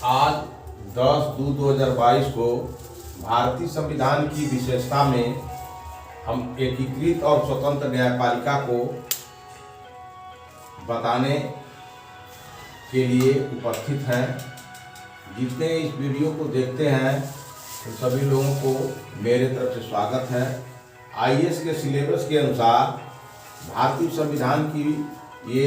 आज 10/2/2022 को भारतीय संविधान की विशेषता में हम एकीकृत और स्वतंत्र न्यायपालिका को बताने के लिए उपस्थित हैं। जितने इस वीडियो को देखते हैं उन सभी लोगों को मेरे तरफ से स्वागत है। आईएएस के सिलेबस के अनुसार भारतीय संविधान की ये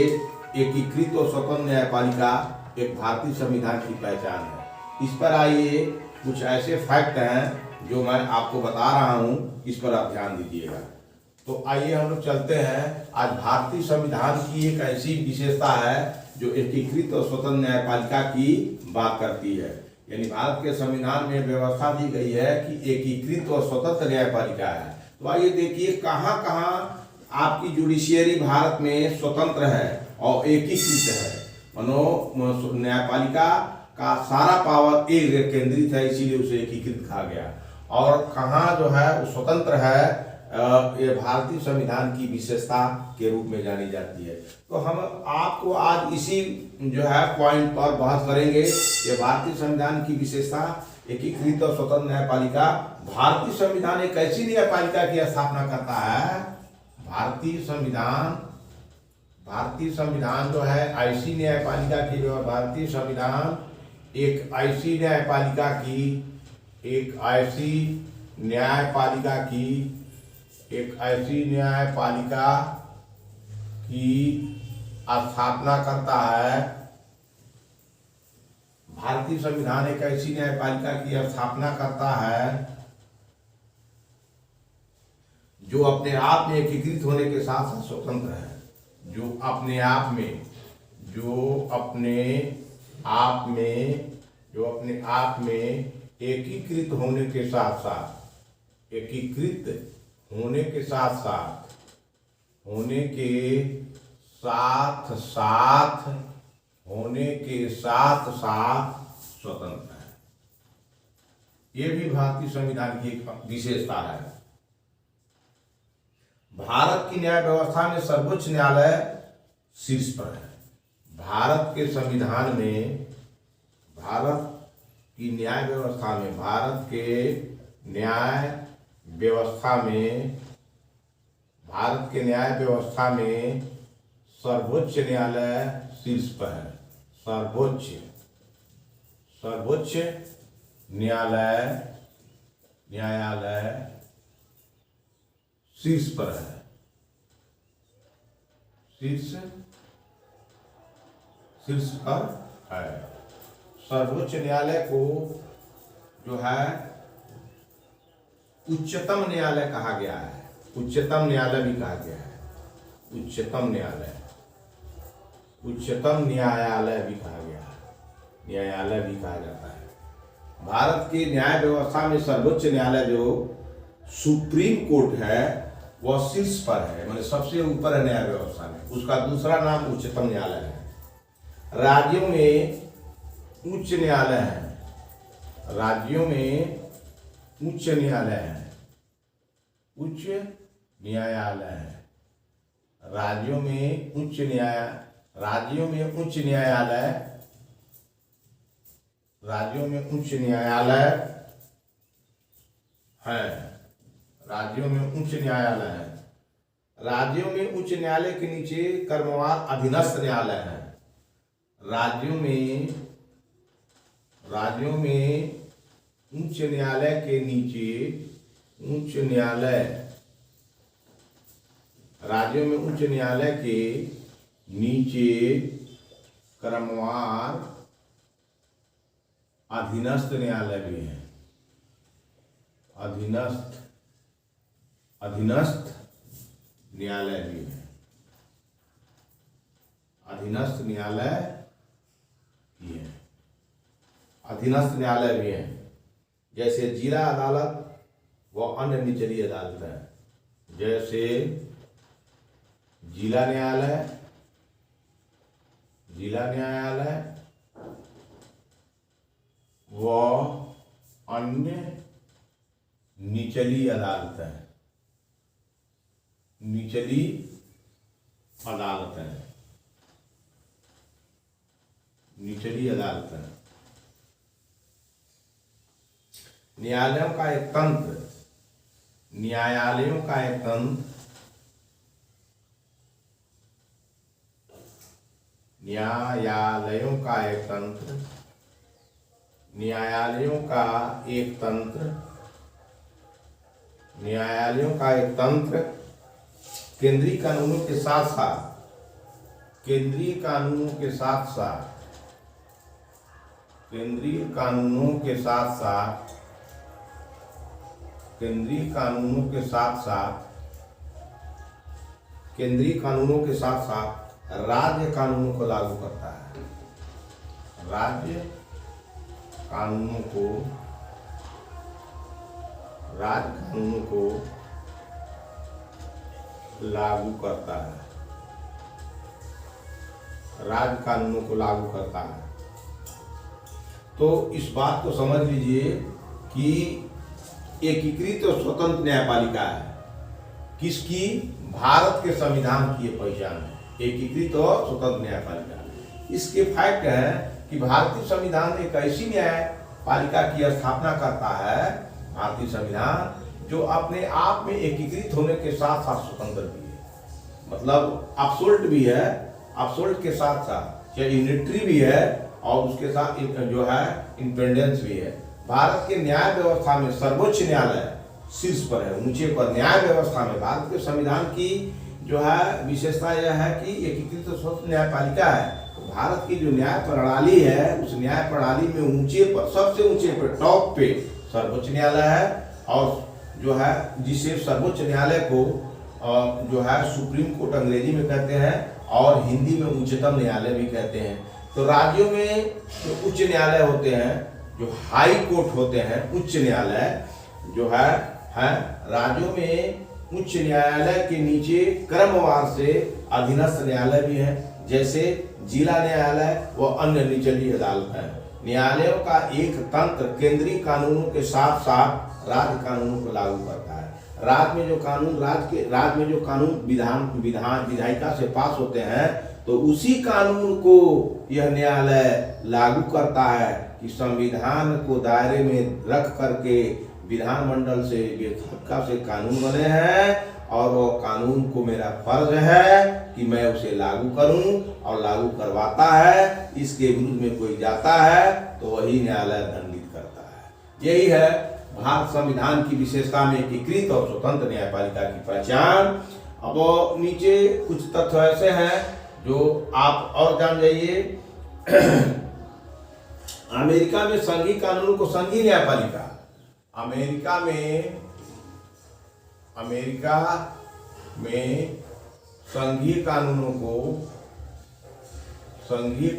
एकीकृत और स्वतंत्र न्यायपालिका एक भारतीय संविधान की पहचान है। इस पर आइए कुछ ऐसे फैक्ट हैं जो मैं आपको बता रहा हूँ, इस पर आप ध्यान दीजिएगा। तो आइए हम लोग चलते हैं। आज भारतीय संविधान की एक ऐसी विशेषता है जो एकीकृत और स्वतंत्र न्यायपालिका की बात करती है। यानी भारत के संविधान में व्यवस्था दी गई है कि एकीकृत और स्वतंत्र न्यायपालिका है। तो आइए देखिए कहाँ कहाँ आपकी जुडिशियरी भारत में स्वतंत्र है और एकीकृत है। मनो न्यायपालिका का सारा पावर एक जगह केंद्रित है, इसीलिए उसे एकीकृत कहा गया। और कहाँ जो है वो स्वतंत्र है, ये भारतीय संविधान की विशेषता के रूप में जानी जाती है। तो हम आपको आज इसी जो है पॉइंट पर बहस करेंगे। ये भारतीय संविधान की विशेषता, एकीकृत और स्वतंत्र न्यायपालिका। भारतीय संविधान एक ऐसी न्यायपालिका की स्थापना करता है। भारतीय संविधान जो है ऐसी न्यायपालिका की, जो है भारतीय संविधान एक ऐसी न्यायपालिका की स्थापना करता है। भारतीय संविधान एक ऐसी न्यायपालिका की स्थापना करता है जो अपने आप में एकीकृत होने के साथ साथ स्वतंत्र है। जो अपने आप में एकीकृत होने के साथ साथ स्वतंत्र है। ये भी भारतीय संविधान की एक विशेषता है। भारत की न्याय व्यवस्था में सर्वोच्च न्यायालय शीर्ष पर है। भारत के संविधान में, भारत की न्याय व्यवस्था में सर्वोच्च न्यायालय शीर्ष पर है। सर्वोच्च न्यायालय शीर्ष पर है। शीर्ष पर है। सर्वोच्च न्यायालय को जो है उच्चतम न्यायालय कहा गया है। उच्चतम न्यायालय भी कहा गया है। उच्चतम न्यायालय भी कहा गया है। न्यायालय भी कहा जाता है। भारत की न्याय व्यवस्था में सर्वोच्च न्यायालय जो सुप्रीम कोर्ट है वह शीर्ष पर है, मतलब सबसे ऊपर है न्याय व्यवस्था में। उसका दूसरा नाम उच्चतम न्यायालय है। राज्यों में उच्च न्यायालय है। राज्यों में उच्च न्यायालय है। राज्यों में उच्च न्यायालय है। राज्यों में उच्च न्यायालय के नीचे कर्मवार अधीनस्थ न्यायालय है। राज्यों में उच्च न्यायालय के नीचे क्रमवार अधीनस्थ न्यायालय भी है। अधीनस्थ न्यायालय भी है। अधीनस्थ न्यायालय भी है। जैसे जिला अदालत व अन्य निचली अदालत है। जैसे जिला न्यायालय व अन्य निचली अदालत है। निचली अदालत है। न्यायालयों का एक तंत्र, न्यायालयों का एक तंत्र, न्यायालयों का एक तंत्र, न्यायालयों का एक तंत्र, न्यायालयों का एक तंत्र केंद्रीय कानूनों के साथ साथ, केंद्रीय कानूनों के साथ साथ, केंद्रीय कानूनों के साथ साथ, केंद्रीय कानूनों के साथ साथ, केंद्रीय कानूनों के साथ साथ राज्य कानूनों को लागू करता है। राज्य कानूनों को, राज्य कानूनों को लागू करता है, राज्य कानूनों को लागू करता है। तो इस बात को समझ लीजिए कि एकीकृत और स्वतंत्र न्यायपालिका है किसकी? भारत के संविधान की ये पहचान है, एकीकृत और स्वतंत्र न्यायपालिका। इसके फैक्ट है कि भारतीय संविधान एक ऐसी न्यायपालिका की स्थापना करता है, भारतीय संविधान, जो अपने आप में एकीकृत होने के साथ साथ स्वतंत्र भी है, मतलब एब्सोल्यूट भी है, एब्सोल्यूट के साथ साथ यूनिटरी भी है और उसके साथ जो है इंडिपेंडेंस भी है। भारत के न्याय व्यवस्था में सर्वोच्च न्यायालय शीर्ष पर है, ऊंचे पर। न्याय व्यवस्था में भारत के संविधान की जो है विशेषता यह है कि एकीकृत स्वतंत्र न्यायपालिका है। तो भारत की जो न्याय प्रणाली है, उस न्याय प्रणाली में ऊंचे पर, सबसे ऊंचे पर, टॉप पे सर्वोच्च न्यायालय है, और जो है जिसे सर्वोच्च न्यायालय को जो है सुप्रीम कोर्ट अंग्रेजी में कहते हैं और हिंदी में उच्चतम न्यायालय भी कहते हैं। तो राज्यों में जो उच्च न्यायालय होते हैं, जो हाई कोर्ट होते हैं, उच्च न्यायालय जो है राज्यों में उच्च न्यायालय के नीचे क्रमवार से अधीनस्थ न्यायालय भी है, जैसे जिला न्यायालय व अन्य निचली अदालत है। न्यायालयों का एक तंत्र केंद्रीय कानूनों के साथ साथ राज्य कानूनों को लागू करता है। राज्य में जो कानून, राज्य में जो कानून विधायिका से पास होते हैं, तो उसी कानून को यह न्यायालय लागू करता है कि संविधान को दायरे में रख करके विधानमंडल से, विधायिका से कानून बने हैं और वो कानून को मेरा फर्ज है कि मैं उसे लागू करूं, और लागू करवाता है। इसके विरुद्ध में कोई जाता है तो वही न्यायालय दंडित करता है। यही है भारत संविधान की विशेषता में एकीकृत और स्वतंत्र न्यायपालिका की पहचान। अब नीचे कुछ तथ्य ऐसे हैं जो आप और जान जाइए। अमेरिका में संघीय कानून को संघीय न्यायपालिका, अमेरिका में संघीय कानूनों को संघीय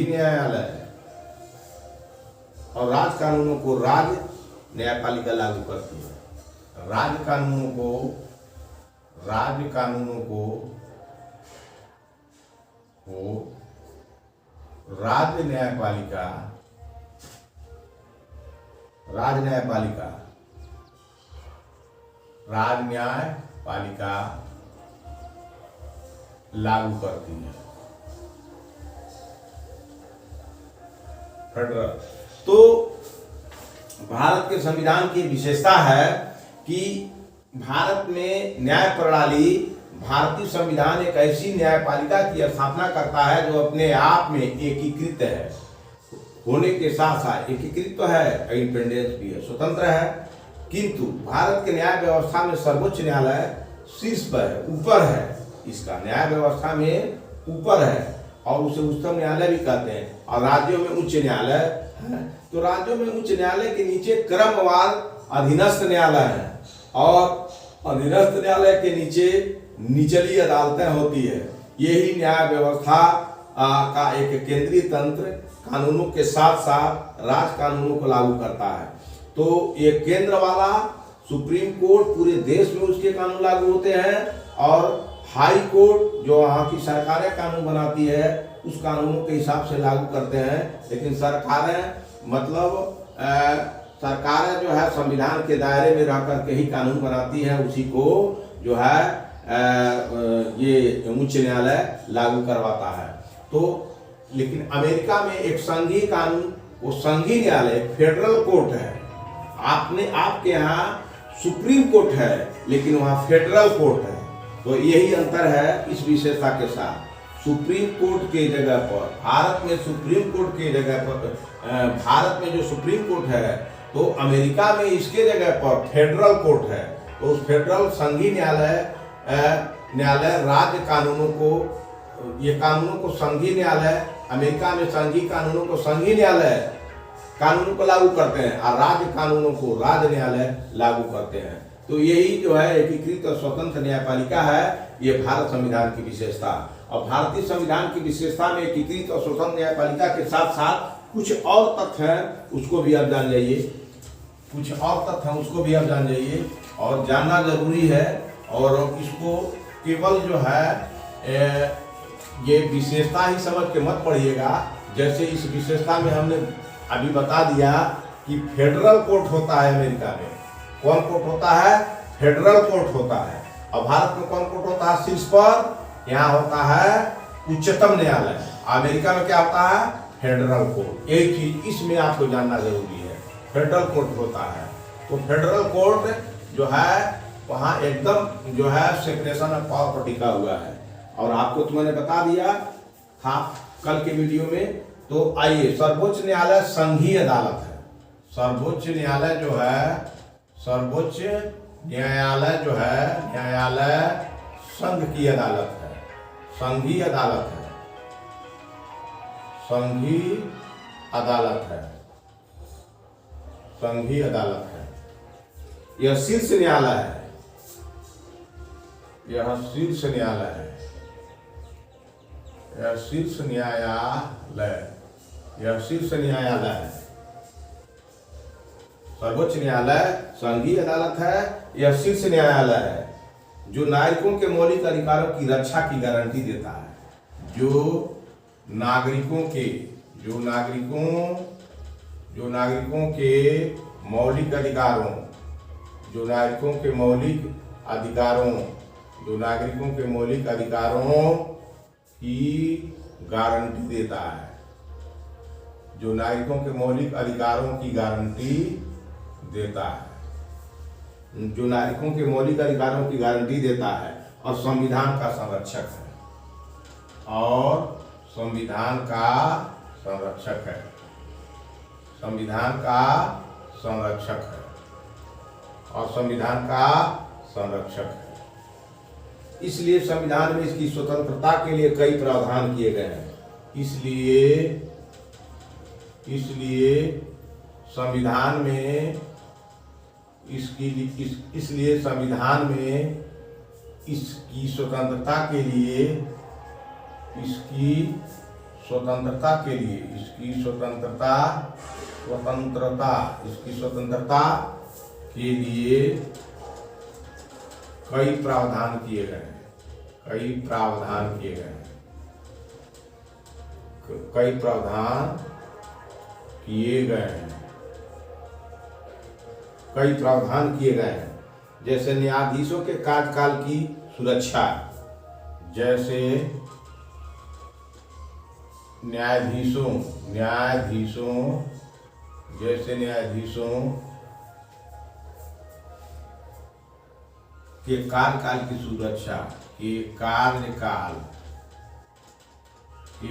न्यायालय और राज्य कानूनों को राज्य न्यायपालिका लागू करती है। राज्य कानूनों को राज्य न्यायपालिका लागू करती है। फेडरल। तो भारत के संविधान की विशेषता है कि भारत में न्याय प्रणाली, भारतीय संविधान एक ऐसी न्यायपालिका की स्थापना करता है जो अपने आप में एकीकृत है, होने के साथ साथ एकीकृत तो है, इंडिपेंडेंस भी है, स्वतंत्र है, किंतु भारत के न्याय व्यवस्था में सर्वोच्च न्यायालय शीर्ष पर है, ऊपर है। इसका न्याय व्यवस्था में ऊपर है और उसे उच्चतम न्यायालय भी कहते हैं। और राज्यों में उच्च न्यायालय है, तो राज्यों में उच्च न्यायालय के नीचे क्रमवार अधीनस्थ न्यायालय है और अधीनस्थ न्यायालय के नीचे निचली अदालतें होती है। यही न्याय व्यवस्था का एक केंद्रीय तंत्र कानूनों के साथ साथ राज्य कानूनों को लागू करता है। तो ये केंद्र वाला सुप्रीम कोर्ट, पूरे देश में उसके कानून लागू होते हैं, और हाई कोर्ट जो वहाँ की सरकारें कानून बनाती है उस कानूनों के हिसाब से लागू करते हैं। लेकिन सरकारें मतलब सरकारें जो है संविधान के दायरे में रह करके ही कानून बनाती है, उसी को जो है ये उच्च न्यायालय लागू करवाता है। तो लेकिन अमेरिका में एक संघीय कानून, वो संघीय न्यायालय फेडरल कोर्ट है। आपके यहाँ सुप्रीम कोर्ट है, लेकिन वहाँ फेडरल कोर्ट है। तो यही अंतर है इस विशेषता के साथ। सुप्रीम कोर्ट के जगह पर भारत में सुप्रीम कोर्ट के जगह पर भारत में जो सुप्रीम कोर्ट है, तो अमेरिका में इसके जगह पर फेडरल कोर्ट है। तो उस फेडरल संघीय न्यायालय राज्य कानूनों को, ये कानूनों को संघीय न्यायालय, अमेरिका में संघीय कानूनों को संघीय न्यायालय कानूनों को लागू करते हैं और राज्य कानूनों को राज्य न्यायालय लागू करते हैं। तो यही जो है एकीकृत और स्वतंत्र न्यायपालिका है, ये भारत संविधान की विशेषता। और भारतीय संविधान की विशेषता में एकीकृत और स्वतंत्र न्यायपालिका के साथ साथ कुछ और तथ्य हैं, उसको भी आप जान जाइए। कुछ और तथ्य हैं, उसको भी आप जान जाइए और जानना जरूरी है। और इसको केवल जो है ये विशेषता ही समझ के मत पढ़िएगा। जैसे इस विशेषता में हमने अभी बता दिया कि फेडरल कोर्ट होता है अमेरिका में। कौन कोर्ट होता है? फेडरल कोर्ट होता है। और भारत में कौन कोर्ट होता है? शीर्ष पर यहाँ होता है उच्चतम न्यायालय। अमेरिका में क्या होता है? Federal court. एक चीज इसमें आपको जानना जरूरी है, फेडरल कोर्ट होता है। तो फेडरल कोर्ट जो है वहाँ एकदम जो है सेपरेशन ऑफ पावर पर टिका हुआ है। और आपको तो मैंने बता दिया था कल के वीडियो में। तो आइए, सर्वोच्च न्यायालय संघीय अदालत है। सर्वोच्च न्यायालय जो है, सर्वोच्च न्यायालय जो है, न्यायालय संघ की अदालत है, संघीय अदालत है, संघीय अदालत है, संघीय अदालत है। यह शीर्ष न्यायालय है, यह शीर्ष न्यायालय है, यह शीर्ष न्यायालय, यह शीर्ष न्यायालय है। सर्वोच्च न्यायालय संघीय अदालत है, यह शीर्ष न्यायालय है, जो नागरिकों के मौलिक अधिकारों की रक्षा की गारंटी देता है। जो नागरिकों के मौलिक अधिकारों, जो नागरिकों के मौलिक अधिकारों, जो नागरिकों के मौलिक अधिकारों की गारंटी देता है, जो नागरिकों के मौलिक अधिकारों की गारंटी देता है, जो नागरिकों के मौलिक अधिकारों की गारंटी देता है और संविधान का संरक्षक है, और संविधान का संरक्षक है, संविधान का संरक्षक है, और संविधान का संरक्षक है। इसलिए संविधान में इसकी स्वतंत्रता के लिए कई प्रावधान किए गए हैं। इसलिए संविधान में इसलिए संविधान में इसकी स्वतंत्रता के लिए, इसकी स्वतंत्रता के लिए, इसकी स्वतंत्रता के लिए कई प्रावधान किए गए हैं, कई प्रावधान किए गए हैं, कई प्रावधान किए गए हैं, कई प्रावधान किए गए हैं। जैसे न्यायाधीशों के कार्यकाल की सुरक्षा, जैसे न्यायाधीशों के कार्यकाल की सुरक्षा, के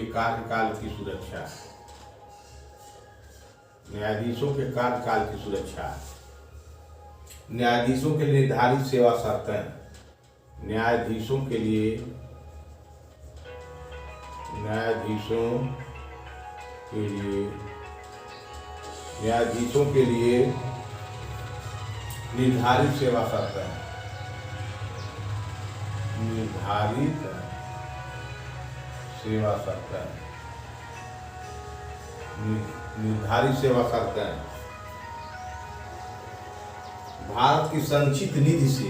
कार्यकाल की सुरक्षा, न्यायाधीशों के कार्यकाल की सुरक्षा, न्यायाधीशों के लिए निर्धारित सेवा शर्तें, न्यायाधीशों के लिए निर्धारित सेवा शर्तें, निर्धारित सेवा शर्तें। भारत की संचित निधि से,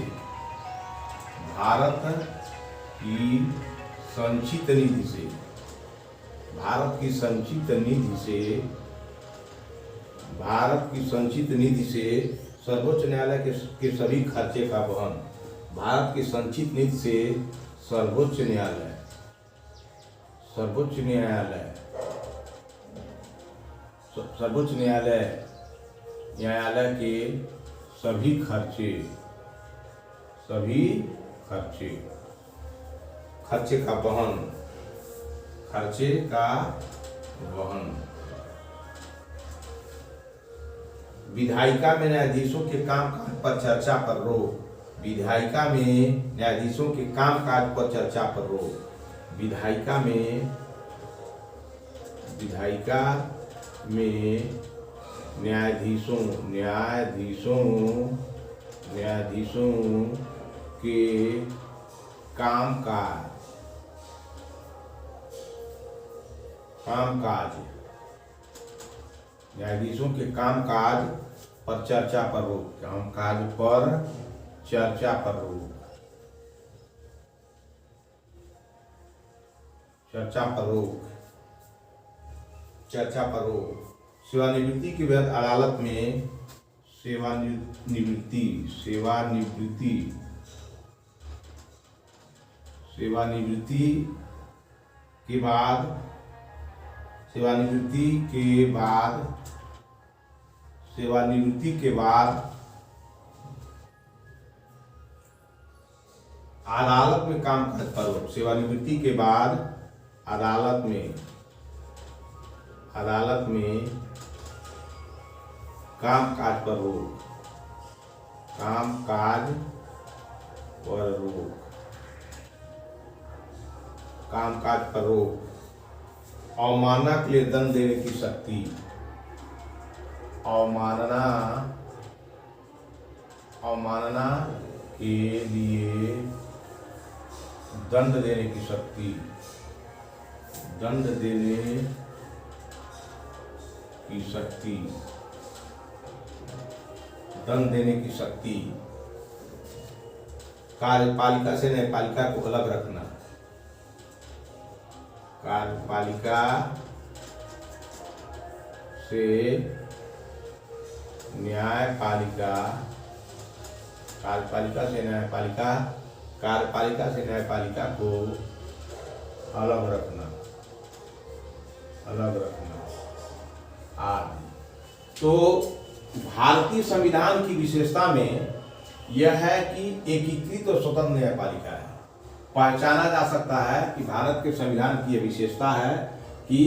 भारत की संचित निधि से भारत की संचित निधि से सर्वोच्च न्यायालय के सभी खर्चे का वहन। भारत की संचित निधि से सर्वोच्च न्यायालय के सभी खर्चे का वहन। विधायिका में न्यायाधीशों के कामकाज पर चर्चा पर रोक। विधायिका में न्यायाधीशों के कामकाज पर चर्चा पर रोक। विधायिका में न्यायाधीशों के कामकाज न्यायाधीशों के कामकाज पर चर्चा पर रोक। सेवानिवृत्ति के बाद अदालत में सेवानिवृत्ति के बाद अदालत में कामकाज पर रोक। सेवानिवृत्ति के बाद अदालत में कामकाज पर रोक। अवमानना के लिए दंड देने की शक्ति। अवमानना के लिए दंड देने की शक्ति। कार्यपालिका से न्यायपालिका को अलग रखना। कार्यपालिका से न्यायपालिका को अलग रखना आदि। तो भारतीय संविधान की विशेषता में यह है कि एकीकृत और स्वतंत्र न्यायपालिका है। पहचाना जा सकता है कि भारत के संविधान की यह विशेषता है कि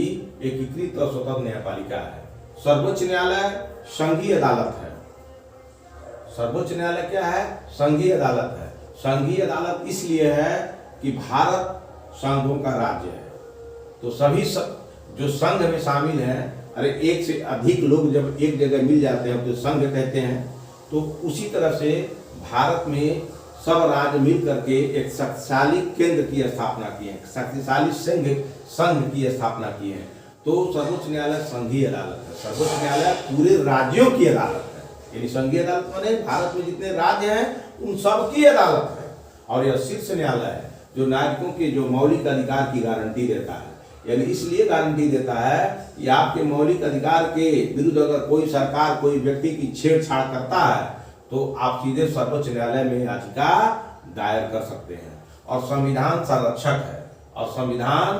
एकीकृत और स्वतंत्र न्यायपालिका है। सर्वोच्च न्यायालय संघीय अदालत है। सर्वोच्च न्यायालय क्या है? संघीय अदालत है। संघीय अदालत इसलिए है कि भारत संघों का राज्य है, तो सभी जो संघ में शामिल हैं, अरे एक से अधिक लोग जब एक जगह मिल जाते हैं तो संघ कहते हैं। तो उसी तरह से भारत में सब राज्य मिल करके एक शक्तिशाली केंद्र की स्थापना की है, शक्तिशाली संघ की स्थापना की है। तो सर्वोच्च न्यायालय संघीय अदालत है। सर्वोच्च न्यायालय पूरे राज्यों की अदालत है, यानी संघीय अदालत माने भारत में जितने राज्य हैं उन सब की अदालत है। और यह शीर्ष न्यायालय है जो नागरिकों के जो मौलिक अधिकार की गारंटी देता है। यानी इसलिए गारंटी देता है कि आपके मौलिक अधिकार के विरुद्ध अगर कोई सरकार कोई व्यक्ति की छेड़छाड़ करता है तो आप सीधे सर्वोच्च न्यायालय में याचिका दायर कर सकते हैं। और संविधान संरक्षक है, और संविधान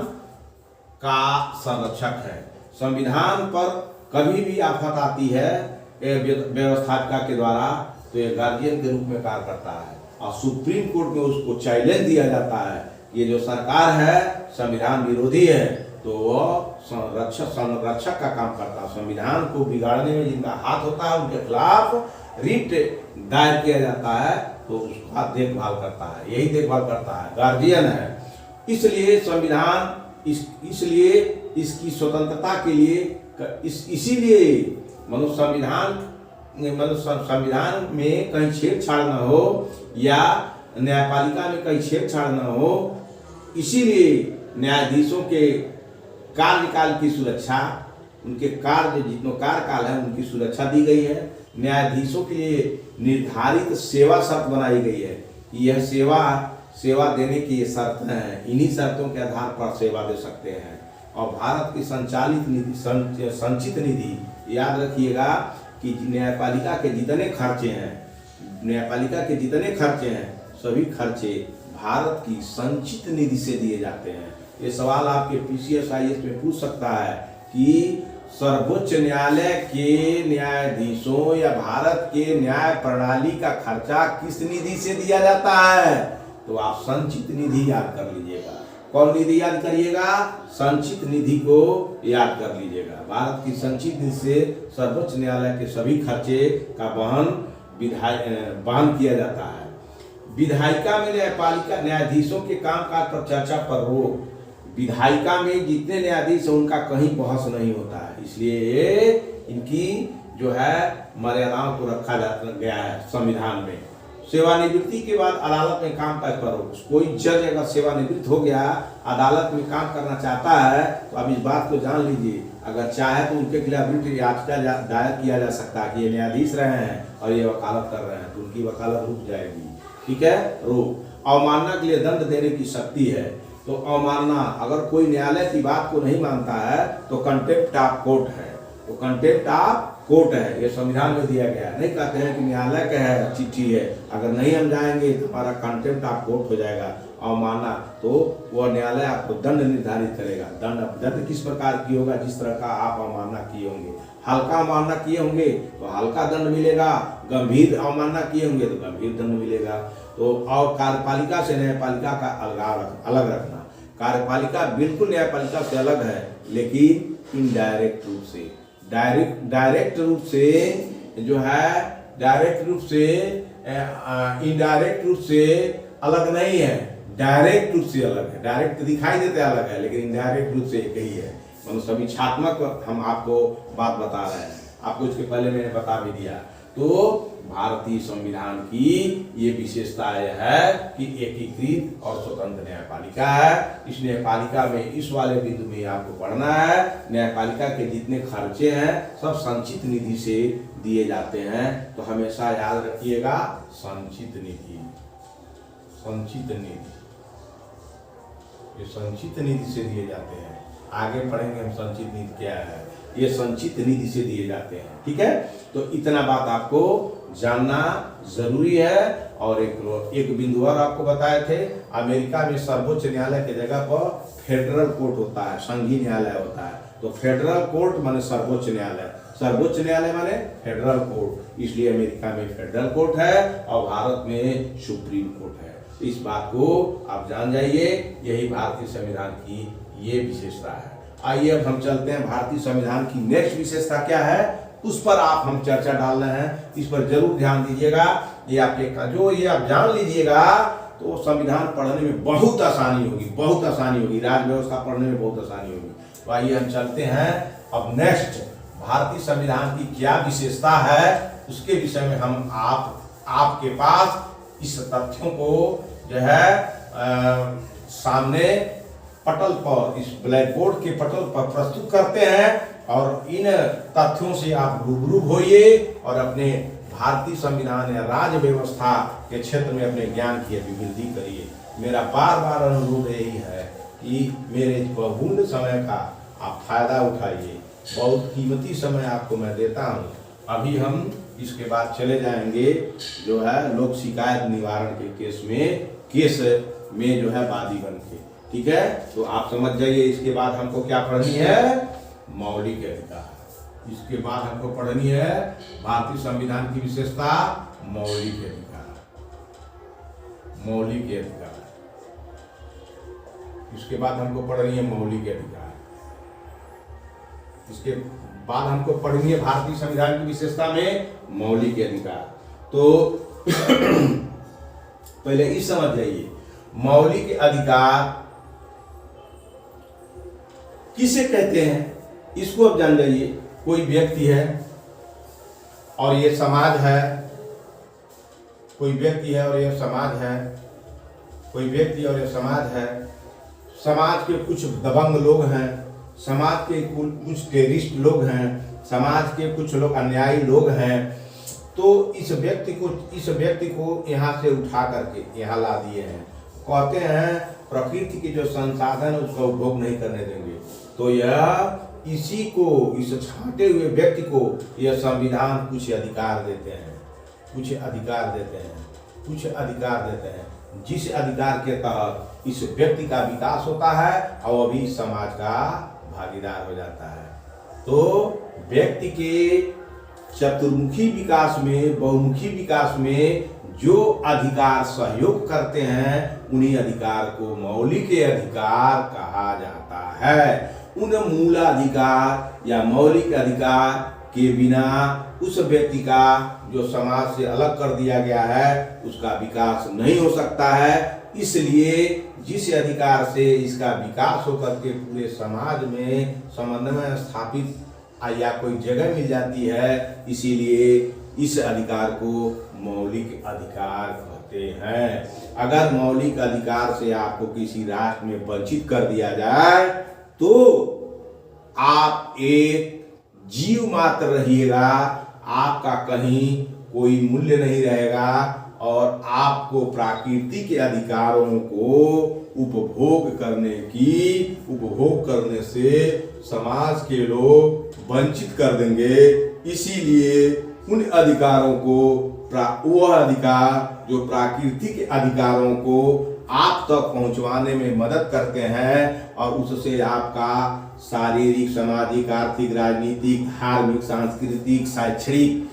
का संरक्षक है। संविधान पर कभी भी आफत आती है व्यवस्थापिका के द्वारा तो ये गार्जियन के रूप में कार्य करता है, और सुप्रीम कोर्ट में उसको चैलेंज दिया जाता है ये जो सरकार है संविधान विरोधी है, तो वो संरक्षक का काम करता है। संविधान को बिगाड़ने में जिनका हाथ होता है उनके खिलाफ रिट दायर किया जाता है, तो उसका देखभाल करता है, यही देखभाल करता है, गार्जियन है। इसलिए संविधान इसलिए इसकी स्वतंत्रता के लिए इसीलिए संविधान में कहीं छेड़छाड़ न हो या न्यायपालिका में कहीं छेड़छाड़ न हो, इसीलिए न्यायाधीशों के कार्यकाल की सुरक्षा, उनके कार्य जितने कार्यकाल है उनकी सुरक्षा दी गई है। न्यायाधीशों के लिए निर्धारित सेवा शर्त बनाई गई है कि यह सेवा देने की ये शर्तें हैं, इन्हीं शर्तों के आधार पर सेवा दे सकते हैं। और भारत की संचालित निधि संचित निधि, याद रखिएगा कि न्यायपालिका के जितने खर्चे हैं, न्यायपालिका के जितने खर्चे हैं सभी खर्चे भारत की संचित निधि से दिए जाते हैं। ये सवाल आपके PCS IAS में पूछ सकता है कि सर्वोच्च न्यायालय के न्यायाधीशों या भारत के न्याय प्रणाली का खर्चा किस निधि से दिया जाता है? तो आप संचित निधि याद कर लीजिएगा। कौन निधि याद करिएगा? संचित निधि को याद कर लीजिएगा। भारत की संचित निधि से सर्वोच्च न्यायालय के सभी खर्चे का वहन किया जाता है। विधायिका में न्यायपालिका न्यायाधीशों के कामकाज पर चर्चा पर रोक। विधायिका में जितने न्यायाधीश हैं उनका कहीं बहस नहीं होता है, इसलिए इनकी जो है मर्यादाओं को रखा गया है संविधान में। सेवानिवृत्ति के बाद अदालत में कामकाज पर रोक। कोई जज अगर सेवानिवृत्त हो गया, अदालत में काम करना चाहता है, तो अब इस बात को जान लीजिए, अगर चाहे तो उनके खिलाफ रिट याचिका दायर किया जा सकता है कि ये न्यायाधीश रहे हैं और ये वकालत कर रहे हैं, तो उनकी वकालत रुक जाएगी। ठीक है, रोक। अवमानना के लिए दंड देने की शक्ति है। तो अवमानना, अगर कोई न्यायालय की बात को नहीं मानता है तो कंटेम्प्ट ऑफ कोर्ट है, तो कंटेम्प्ट ऑफ कोर्ट है, ये संविधान में दिया गया है। नहीं कहते हैं कि न्यायालय का है, चिट्ठी है, अगर नहीं हम जाएंगे तो हमारा कंटेम्प्ट ऑफ कोर्ट हो जाएगा। अवमानना, तो वह न्यायालय आपको दंड निर्धारित करेगा। दंड किस प्रकार की होगा? जिस तरह का आप अवमानना किए होंगे। हल्का अवमानना किए होंगे तो हल्का दंड मिलेगा, गंभीर अवमानना किए होंगे तो गंभीर दंड मिलेगा। तो और कार्यपालिका से न्यायपालिका का अलग रखना। कार्यपालिका बिल्कुल न्यायपालिका से अलग है, लेकिन इनडायरेक्ट रूप से, डायरेक्ट रूप से जो है, डायरेक्ट रूप से इनडायरेक्ट रूप से अलग नहीं है, डायरेक्ट रूप से अलग है। डायरेक्ट दिखाई देते अलग है, लेकिन इनडायरेक्ट रूप से एक ही है। मतलब समीक्षात्मक हम आपको बात बता रहे हैं, आपको इसके पहले मैंने बता भी दिया। तो भारतीय संविधान की ये विशेषता है कि एकीकृत और स्वतंत्र न्यायपालिका है। इस न्यायपालिका में इस वाले बिंदु में आपको पढ़ना है, न्यायपालिका के जितने खर्चे हैं सब संचित निधि से दिए जाते हैं। तो हमेशा याद रखिएगा, संचित निधि, संचित निधि, ये संचित निधि से दिए जाते हैं। आगे पढ़ेंगे हम संचित निधि क्या है। ये संचित निधि से दिए जाते हैं। ठीक है, तो इतना बात आपको जानना जरूरी है। और एक बिंदु और आपको बताए थे, अमेरिका में सर्वोच्च न्यायालय की जगह पर फेडरल कोर्ट होता है, संघीय न्यायालय होता है। तो फेडरल कोर्ट माने सर्वोच्च न्यायालय, सर्वोच्च न्यायालय माने फेडरल कोर्ट, इसलिए अमेरिका में फेडरल कोर्ट है और भारत में सुप्रीम कोर्ट है। इस बात को आप जान जाइए, यही भारतीय संविधान की ये विशेषता है। आइए अब हम चलते हैं भारतीय संविधान की नेक्स्ट विशेषता क्या है, उस पर आप हम चर्चा डाल रहे हैं। इस पर जरूर ध्यान दीजिएगा। ये आपके जो ये आप जान लीजिएगा तो संविधान पढ़ने में बहुत आसानी होगी, बहुत आसानी होगी, राज्य व्यवस्था पढ़ने में बहुत आसानी होगी। तो आइए हम चलते हैं अब नेक्स्ट, भारतीय संविधान की क्या विशेषता है उसके विषय में हम आपके पास इस तथ्यों को जो है सामने पटल पर, इस ब्लैक बोर्ड के पटल पर प्रस्तुत करते हैं और इन तथ्यों से आप रूबरू होइए और अपने भारतीय संविधान या राज्य व्यवस्था के क्षेत्र में अपने ज्ञान की अभिवृद्धि करिए। मेरा बार बार अनुरोध यही है कि मेरे बहुमूल्य समय का आप फायदा उठाइए। बहुत कीमती समय आपको मैं देता हूँ। अभी हम इसके बाद चले जाएंगे जो है लोक शिकायत निवारण के केस में जो है वादी बन के। ठीक है, तो आप समझ जाइए। इसके बाद हमको क्या पढ़नी है, मौलिक अधिकार। इसके बाद हमको पढ़नी है भारतीय संविधान की विशेषता, मौलिक अधिकार, मौलिक अधिकार। इसके बाद हमको पढ़नी है मौलिक अधिकार। इसके बाद हमको पढ़नी है भारतीय संविधान की विशेषता में मौलिक अधिकार। तो पहले इस समझ जाइए, मौलिक अधिकार किसे कहते हैं इसको अब जान जाइए। कोई व्यक्ति है और ये समाज है, कोई व्यक्ति है और ये समाज है, कोई व्यक्ति और ये समाज है। समाज के कुछ दबंग लोग हैं, समाज के कुछ टेररिस्ट लोग हैं, समाज के कुछ लोग अन्यायी लोग हैं। तो इस व्यक्ति को यहाँ से उठा करके यहाँ ला दिए हैं। कहते हैं प्रकृति के जो संसाधन उसका उपभोग नहीं करने देंगे। तो यह इसी को, इस छांटे हुए व्यक्ति को यह संविधान कुछ अधिकार देते हैं, कुछ अधिकार देते हैं, कुछ अधिकार देते हैं, जिस अधिकार के तहत इस व्यक्ति का विकास होता है और वह भी समाज का भागीदार हो जाता है। तो व्यक्ति के चतुर्मुखी विकास में, बहुमुखी विकास में जो अधिकार सहयोग करते हैं उन्हीं अधिकार को मौलिक अधिकार कहा जाता है। उन मूलाधिकार या मौलिक अधिकार के बिना उस व्यक्ति का जो समाज से अलग कर दिया गया है उसका विकास नहीं हो सकता है। इसलिए जिस अधिकार से इसका विकास होकर के पूरे समाज में समन्वय स्थापित या कोई जगह मिल जाती है, इसीलिए इस अधिकार को मौलिक अधिकार कहते हैं। अगर मौलिक अधिकार से आपको किसी राष्ट्र में वंचित कर दिया जाए तो आप एक जीव मात्र रहिएगा, आपका कहीं कोई मूल्य नहीं रहेगा और आपको प्राकृतिक अधिकारों को उपभोग करने से समाज के लोग वंचित कर देंगे। इसीलिए उन अधिकारों को, वह अधिकार जो प्राकृतिक अधिकारों को आप तक पहुंचवाने में मदद करते हैं और उससे आपका शारीरिक, सामाजिक, आर्थिक, राजनीतिक, धार्मिक, सांस्कृतिक, शैक्षणिक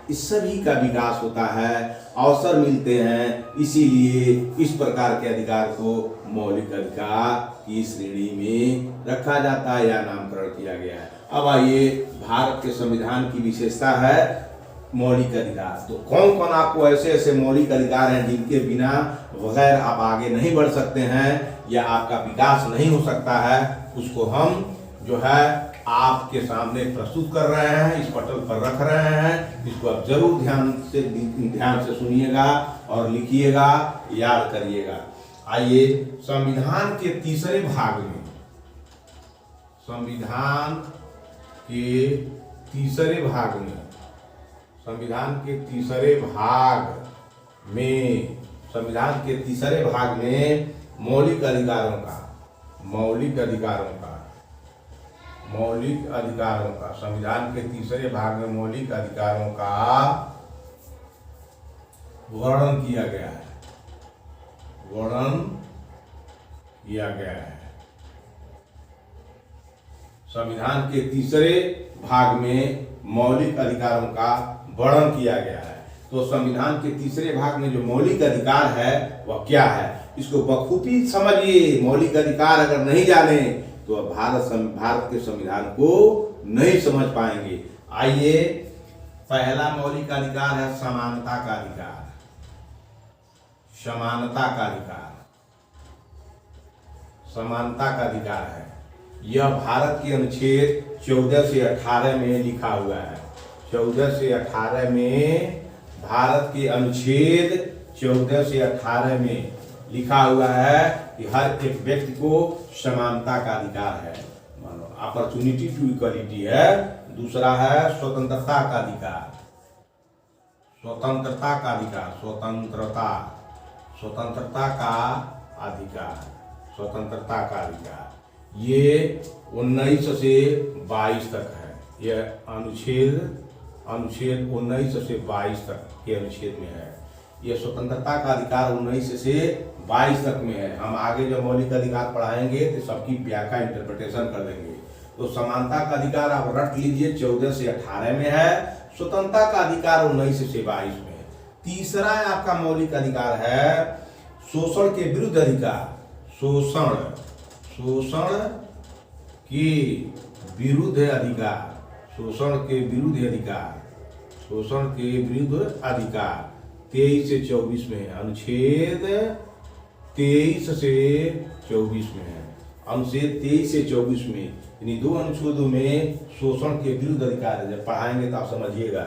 इस सभी का विकास होता है, अवसर मिलते हैं। इसीलिए इस प्रकार के अधिकार को मौलिक अधिकार की श्रेणी में रखा जाता है या नामकरण किया गया है। अब आइए, भारत के संविधान की विशेषता है मौलिक अधिकार। तो कौन कौन आपको ऐसे ऐसे मौलिक अधिकार हैं जिनके बिना बगैर आप आगे नहीं बढ़ सकते हैं या आपका विकास नहीं हो सकता है, उसको हम जो है आपके सामने प्रस्तुत कर रहे हैं, इस पटल पर रख रहे हैं। इसको आप जरूर ध्यान से सुनिएगा और लिखिएगा, याद करिएगा। आइए, संविधान के तीसरे भाग में, संविधान के तीसरे भाग में मौलिक अधिकारों का संविधान के तीसरे भाग में मौलिक अधिकारों का वर्णन किया गया है। संविधान के तीसरे भाग में मौलिक अधिकारों का वर्णन किया गया है। तो संविधान के तीसरे भाग में जो मौलिक अधिकार है वह क्या है, इसको बखूबी समझिए। मौलिक अधिकार अगर नहीं जाने तो भारत के संविधान को नहीं समझ पाएंगे। आइए, पहला मौलिक अधिकार है समानता का अधिकार। समानता का अधिकार है। यह भारत के अनुच्छेद 14 से 18 में लिखा हुआ है। 14 से 18 में, भारत के अनुच्छेद 14 से 18 में लिखा हुआ है कि हर एक व्यक्ति को समानता का अधिकार है। मानो अपॉर्चुनिटी टू इक्वलिटी है। दूसरा है स्वतंत्रता का अधिकार। स्वतंत्रता का अधिकार ये 19 से 22 तक है। यह अनुच्छेद 19 से 22 तक के अनुच्छेद में है। यह स्वतंत्रता का अधिकार 19 से 22 तक में है। हम आगे जब मौलिक अधिकार पढ़ाएंगे तो सबकी व्याख्या इंटरप्रिटेशन कर देंगे। तो समानता का अधिकार आप रट लीजिए, 14 से 18 में है। स्वतंत्रता का अधिकार 19 से 22 में है। तीसरा आपका मौलिक अधिकार है शोषण के विरुद्ध अधिकार। शोषण के विरुद्ध अधिकार 23 से 24 में है। अनुच्छेद 23 से 24 में है। अनुच्छेद 23 से 24 में, यानी दो अनुच्छेदों में शोषण के विरुद्ध अधिकार है। जब पढ़ाएंगे तो आप समझिएगा।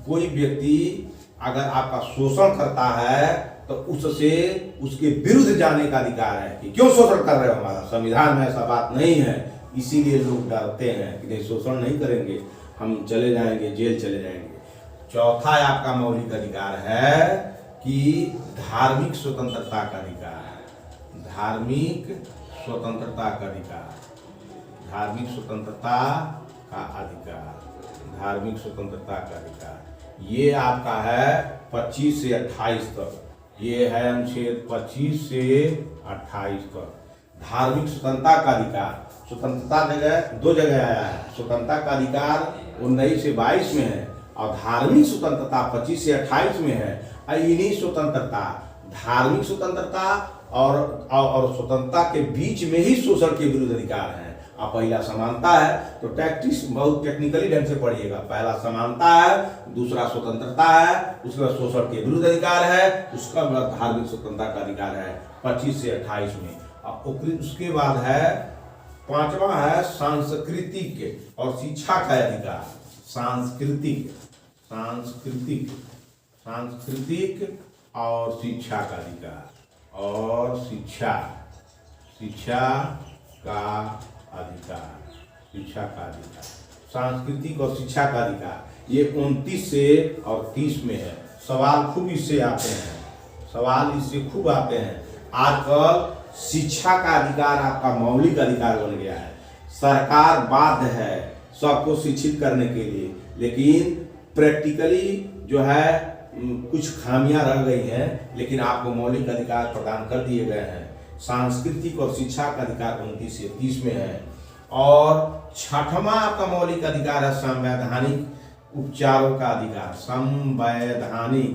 कोई व्यक्ति अगर आपका शोषण करता है तो उसके विरुद्ध जाने का अधिकार है कि क्यों शोषण कर रहे हो हमारा। संविधान में ऐसा बात नहीं है, इसीलिए लोग डरते हैं कि नहीं, शोषण नहीं करेंगे, हम चले जाएंगे, जेल चले जाएंगे। चौथा आपका मौलिक अधिकार है कि धार्मिक स्वतंत्रता का अधिकार है। धार्मिक स्वतंत्रता का अधिकार धार्मिक स्वतंत्रता का अधिकार, धार्मिक स्वतंत्रता का अधिकार। ये आपका है 25 से 28 तक, ये है अनुच्छेद 25 से 28 तक। धार्मिक स्वतंत्रता का अधिकार, स्वतंत्रता जगह दो जगह आया है। स्वतंत्रता का अधिकार 19 से 22 में है और धार्मिक स्वतंत्रता 25 से 28 में है। इन्हीं स्वतंत्रता, धार्मिक स्वतंत्रता और स्वतंत्रता के बीच में ही शोषण के विरुद्ध अधिकार है। अब पहला समानता है, तो टैक्टिक्स बहुत टेक्निकली ढंग से पढ़िएगा। पहला समानता है, दूसरा स्वतंत्रता है, उसके बाद शोषण के विरुद्ध अधिकार है, उसका बाद धार्मिक स्वतंत्रता का अधिकार है 25 से 28 में। अब उसके बाद है पांचवा है सांस्कृतिक और शिक्षा का अधिकार। सांस्कृतिक सांस्कृतिक सांस्कृतिक और शिक्षा का अधिकार, और शिक्षा का अधिकार, शिक्षा का अधिकार, सांस्कृतिक और शिक्षा का अधिकार। ये 29 से और 30 में है। सवाल खूब इससे आते हैं, सवाल इससे खूब आते हैं। आजकल शिक्षा का अधिकार आपका मौलिक अधिकार बन गया है। सरकार बाध्य है सबको शिक्षित करने के लिए, लेकिन प्रैक्टिकली जो है कुछ खामियां रह गई हैं, लेकिन आपको मौलिक अधिकार प्रदान कर दिए गए हैं। सांस्कृतिक और शिक्षा का अधिकार 29 से 30 में है। और छठवां आपका मौलिक अधिकार है संवैधानिक उपचारों का अधिकार। संवैधानिक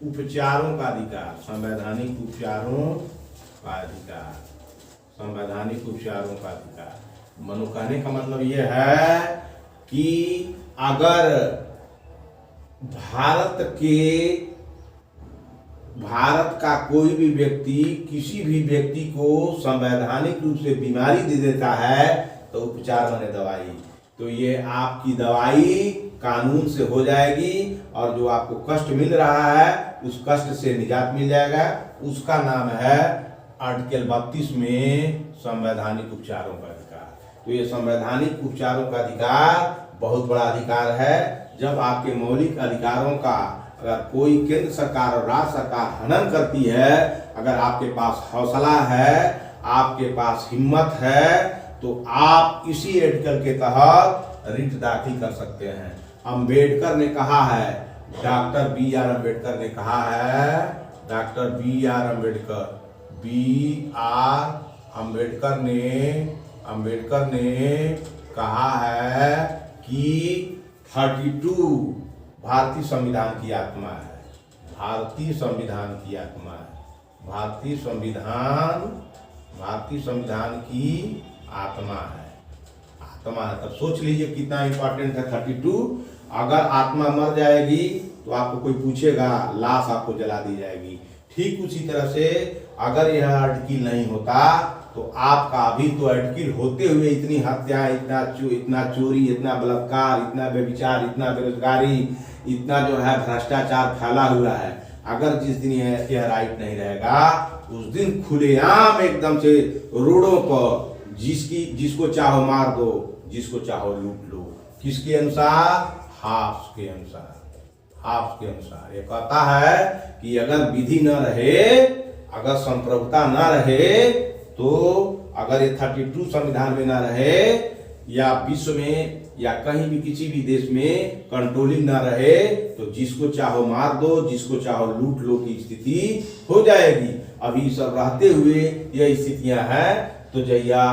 उपचारों का अधिकार, संवैधानिक उपचारों का अधिकार, संवैधानिक उपचारों का अधिकार। मनु कहने का मतलब यह है कि अगर भारत का कोई भी व्यक्ति किसी भी व्यक्ति को संवैधानिक रूप से बीमारी दे देता है तो उपचार माने दवाई, तो ये आपकी दवाई कानून से हो जाएगी और जो आपको कष्ट मिल रहा है उस कष्ट से निजात मिल जाएगा। उसका नाम है आर्टिकल 32 में संवैधानिक उपचारों का अधिकार। तो ये संवैधानिक उपचारों का अधिकार बहुत बड़ा अधिकार है। जब आपके मौलिक अधिकारों का अगर कोई केंद्र सरकार और राज्य सरकार हनन करती है, अगर आपके पास हौसला है, आपके पास हिम्मत है, तो आप इसी आर्टिकल के तहत रिट दाखिल कर सकते हैं। अंबेडकर ने कहा है, डॉक्टर बी आर अम्बेडकर ने कहा है, डॉक्टर बी आर अम्बेडकर ने कहा है कि 32 भारतीय संविधान की आत्मा है, भारतीय संविधान की आत्मा है, भारतीय संविधान की आत्मा है, आत्मा है। तब सोच लीजिए कितना इंपॉर्टेंट है 32। अगर आत्मा मर जाएगी तो आपको कोई पूछेगा, लाश आपको जला दी जाएगी। ठीक उसी तरह से अगर यह आर्टिकल नहीं होता तो आपका अभी तो आर्टिकल होते हुए इतनी हत्या, इतना चोरी, इतना बलात्कार, इतना व्यभिचार, इतना बेरोजगारी, इतना जो है भ्रष्टाचार फैला हुआ है। अगर जिस दिन यह राइट नहीं रहेगा उस दिन खुलेआम एकदम से रोडों पर जिसको चाहो मार दो, जिसको चाहो लूट लो। किसके अनुसार? हाफ्स के अनुसार, हाफ्स के अनुसार। ये कहता है कि अगर विधि न रहे, अगर संप्रभुता न रहे, तो अगर ये 32 संविधान में न रहे या विश्व में या कहीं भी किसी भी देश में कंट्रोलिंग ना रहे, तो जिसको चाहो मार दो, जिसको चाहो लूट लो की स्थिति हो जाएगी। अभी सब रहते हुए यह स्थितियां हैं, तो जैया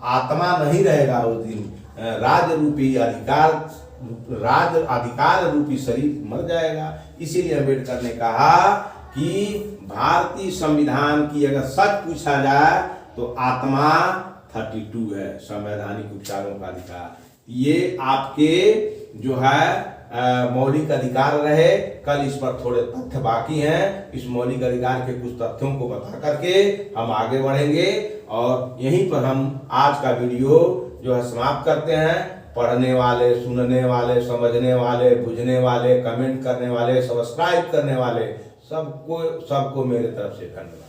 आत्मा नहीं रहेगा उस दिन राज अधिकार रूपी शरीर मर जाएगा। इसीलिए अम्बेडकर ने कहा कि भारतीय संविधान की अगर सच पूछा जाए तो आत्मा 32 है, संवैधानिक उपचारों का अधिकार। ये आपके जो है मौलिक अधिकार रहे। कल इस पर थोड़े तथ्य बाकी हैं, इस मौलिक अधिकार के कुछ तथ्यों को बता करके हम आगे बढ़ेंगे और यहीं पर हम आज का वीडियो जो है समाप्त करते हैं। पढ़ने वाले, सुनने वाले, समझने वाले, बुझने वाले, कमेंट करने वाले, सब्सक्राइब करने वाले सबको मेरे तरफ से धन्यवाद।